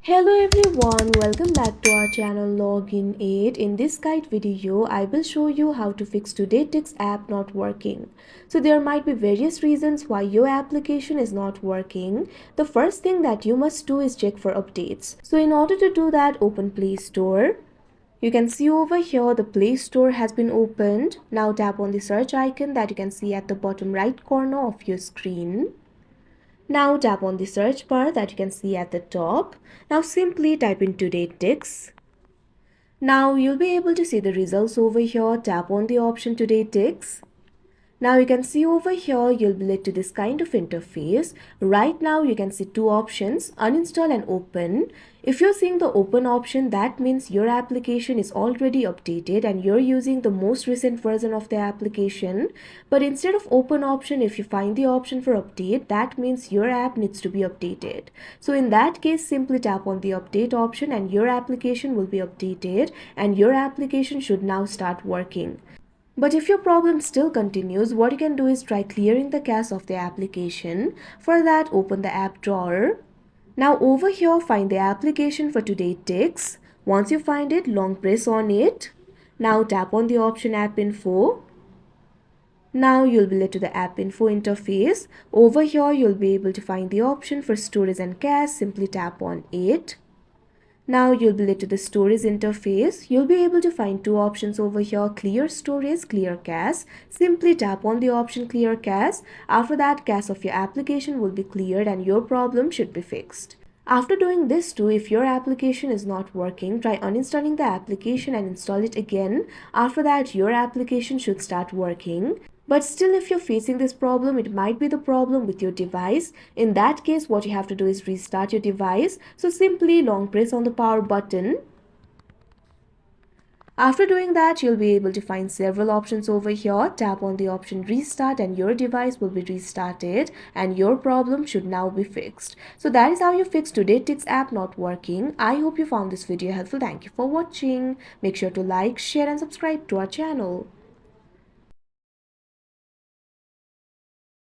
Hello everyone, welcome back to our channel Login 8. In this guide video, I will show you how to fix TodayTix app not working. So there might be various reasons why your application is not working. The first thing that you must do is check for updates. So in order to do that, open Play Store. You can see over here the Play Store has been opened. Now tap on the search icon that you can see at the bottom right corner of your screen. Now tap on the search bar that you can see at the top. Now simply type in TodayTix. Now you'll be able to see the results over here. Tap on the option TodayTix. Now you can see over here you'll be led to this kind of interface. Right now you can see two options, uninstall and open. If you're seeing the open option, that means your application is already updated and you're using the most recent version of the application. But instead of open option, if you find the option for update, that means your app needs to be updated. So in that case, simply tap on the update option and your application will be updated and your application should now start working. But if your problem still continues, what you can do is try clearing the cache of the application. For that, open the app drawer. Now over here, find the application for TodayTix. Once you find it, long press on it. Now tap on the option App Info. Now you'll be led to the App Info interface. Over here, you'll be able to find the option for storage and cache. Simply tap on it. Now you'll be led to the storage interface. You'll be able to find two options over here, clear storage, clear cache. Simply tap on the option clear cache. After that, cache of your application will be cleared and your problem should be fixed. After doing this too, if your application is not working, try uninstalling the application and install it again. After that, your application should start working. But still, if you're facing this problem, it might be the problem with your device. In that case, what you have to do is restart your device. So simply long press on the power button. After doing that, you'll be able to find several options over here. Tap on the option restart and your device will be restarted and your problem should now be fixed. So that is how you fix TodayTix app not working. I hope you found this video helpful. Thank you for watching. Make sure to like, share and subscribe to our channel.